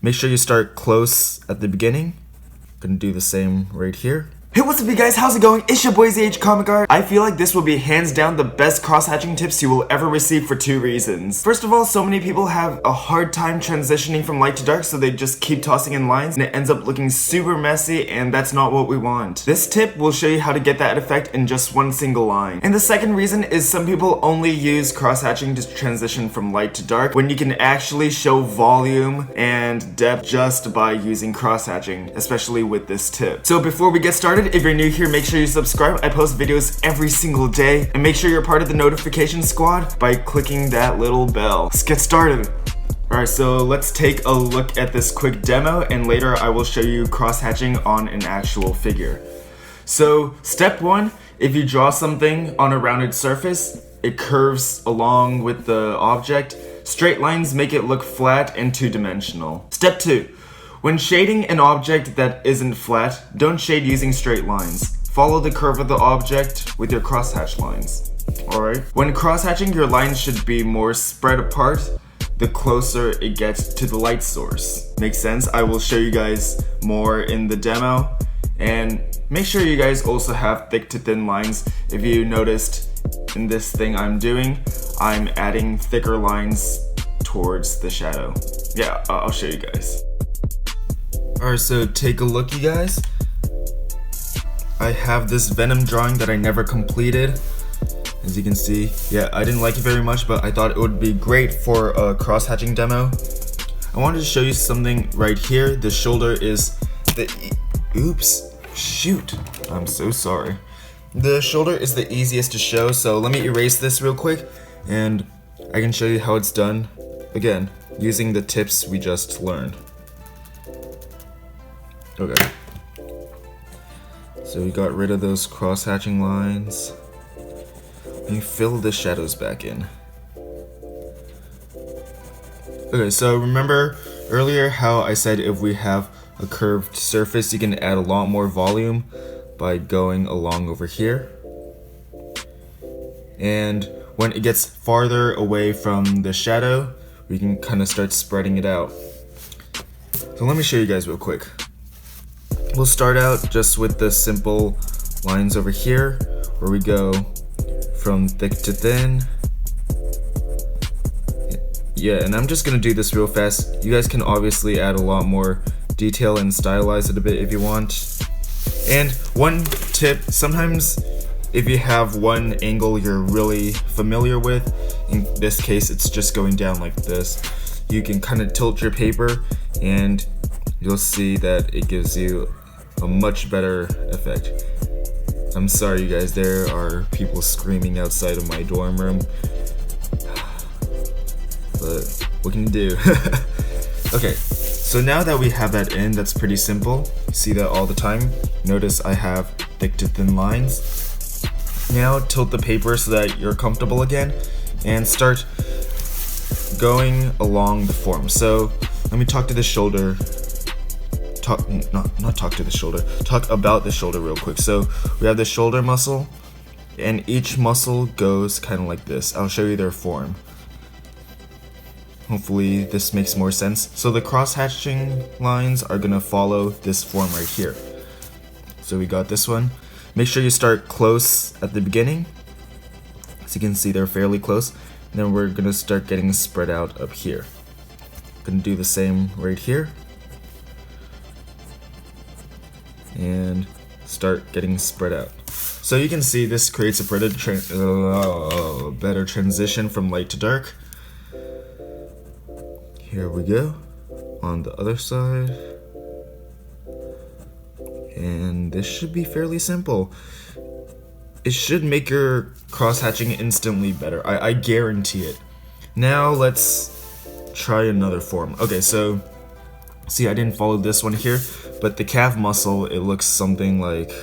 Make sure you start close at the beginning. Gonna do the same right here. Hey, what's up you guys, how's it going? It's your boy ZH Comic Art. I feel like this will be hands down the best cross-hatching tips you will ever receive for 2 reasons. First of all, so many people have a hard time transitioning from light to dark, so they just keep tossing in lines and it ends up looking super messy, and that's not what we want. This tip will show you how to get that effect in just one single line. And the second reason is some people only use cross-hatching to transition from light to dark when you can actually show volume and depth just by using cross-hatching, especially with this tip. So before we get started, if you're new here, make sure you subscribe. I post videos every single day, and make sure you're part of the notification squad by clicking that little bell. Let's get started. Alright, so let's take a look at this quick demo, and later I will show you cross-hatching on an actual figure. So step 1, if you draw something on a rounded surface, it curves along with the object. Straight lines make it look flat and 2-dimensional. Step 2. When shading an object that isn't flat, don't shade using straight lines. Follow the curve of the object with your crosshatch lines. Alright? When crosshatching, your lines should be more spread apart the closer it gets to the light source. Makes sense? I will show you guys more in the demo. And make sure you guys also have thick to thin lines. If you noticed in this thing I'm doing, I'm adding thicker lines towards the shadow. Yeah, I'll show you guys. Alright, so take a look, you guys. I have this Venom drawing that I never completed. As you can see, yeah, I didn't like it very much, but I thought it would be great for a cross-hatching demo. I wanted to show you something right here. The shoulder is oops, shoot, I'm so sorry. The shoulder is the easiest to show, so let me erase this real quick, and I can show you how it's done, again, using the tips we just learned. Okay, so we got rid of those cross-hatching lines. And fill the shadows back in. Okay, so remember earlier how I said if we have a curved surface, you can add a lot more volume by going along over here. And when it gets farther away from the shadow, we can kind of start spreading it out. So let me show you guys real quick. We'll start out just with the simple lines over here, where we go from thick to thin. Yeah, and I'm just gonna do this real fast. You guys can obviously add a lot more detail and stylize it a bit if you want. And one tip, sometimes if you have one angle you're really familiar with, in this case it's just going down like this, you can kind of tilt your paper and you'll see that it gives you a much better effect. I'm sorry you guys, there are people screaming outside of my dorm room, but what can you do? Okay, so now that we have that in, that's pretty simple. You see that all the time. Notice I have thick to thin lines. Now tilt the paper so that you're comfortable again and start going along the form. So let me talk to the shoulder. Talk about the shoulder real quick. So we have the shoulder muscle, and each muscle goes kind of like this. I'll show you their form. Hopefully this makes more sense. So the cross-hatching lines are gonna follow this form right here. So we got this one. Make sure you start close at the beginning. As you can see, they're fairly close. And then we're gonna start getting spread out up here. Gonna do the same right here. And start getting spread out. So you can see this creates a better transition from light to dark. Here we go, on the other side. And this should be fairly simple. It should make your cross-hatching instantly better, I guarantee it. Now let's try another form. Okay, so see, I didn't follow this one here, but the calf muscle, it looks something like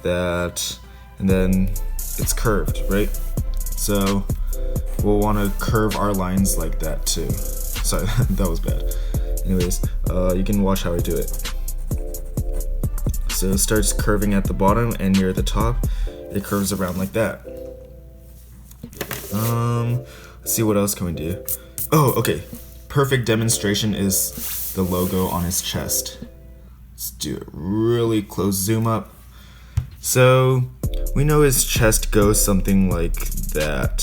that, and then it's curved, right? So we'll want to curve our lines like that too. Sorry, that was bad. Anyways, you can watch how I do it. So it starts curving at the bottom, and near the top, it curves around like that. Let's see what else can we do. Oh, okay. perfect demonstration is the logo on his chest. Let's do a really close zoom up. So we know his chest goes something like that.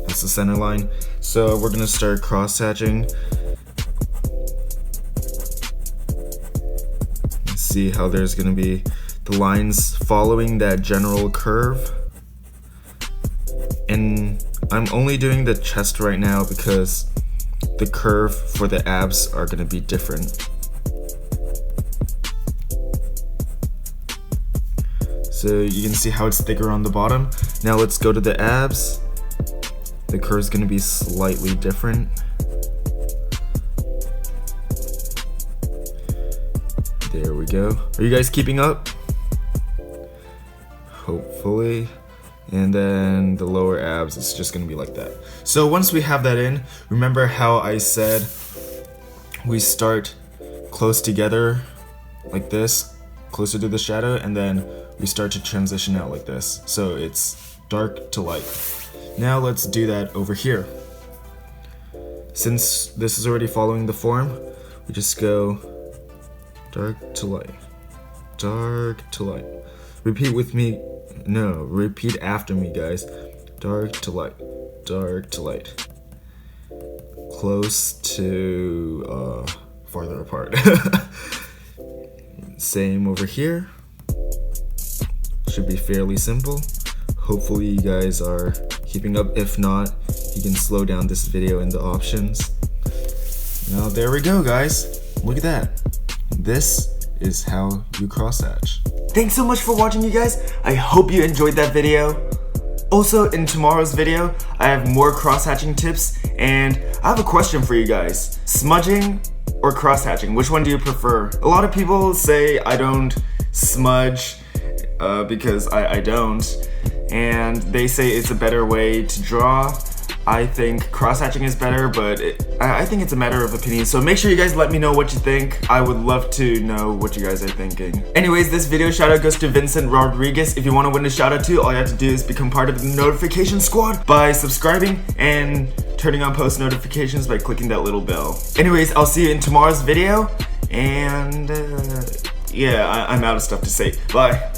That's the center line. So we're gonna start cross-hatching. See how there's gonna be the lines following that general curve. And I'm only doing the chest right now because the curve for the abs are gonna be different. So you can see how it's thicker on the bottom. Now let's go to the abs. The curve's gonna be slightly different. There we go. Are you guys keeping up? Hopefully. And then the lower abs, it's just gonna be like that. So once we have that in, remember how I said we start close together like this, closer to the shadow, and then we start to transition out like this. So it's dark to light. Now let's do that over here. Since this is already following the form, we just go dark to light, dark to light. Repeat with me. No, repeat after me, guys. Dark to light, dark to light. Close to farther apart. Same over here. Should be fairly simple. Hopefully you guys are keeping up. If not, you can slow down this video in the options. Now there we go, guys. Look at that. This is how you crosshatch. Thanks so much for watching, you guys. I hope you enjoyed that video. Also, in tomorrow's video, I have more crosshatching tips, and I have a question for you guys. Smudging or crosshatching, which one do you prefer? A lot of people say I don't smudge because I don't, and they say it's a better way to draw. I think cross-hatching is better, but I think it's a matter of opinion. So make sure you guys let me know what you think. I would love to know what you guys are thinking. Anyways, this video shout-out goes to Vincent Rodriguez. If you want to win a shout-out too, all you have to do is become part of the notification squad by subscribing and turning on post notifications by clicking that little bell. Anyways, I'll see you in tomorrow's video, and yeah, I'm out of stuff to say. Bye.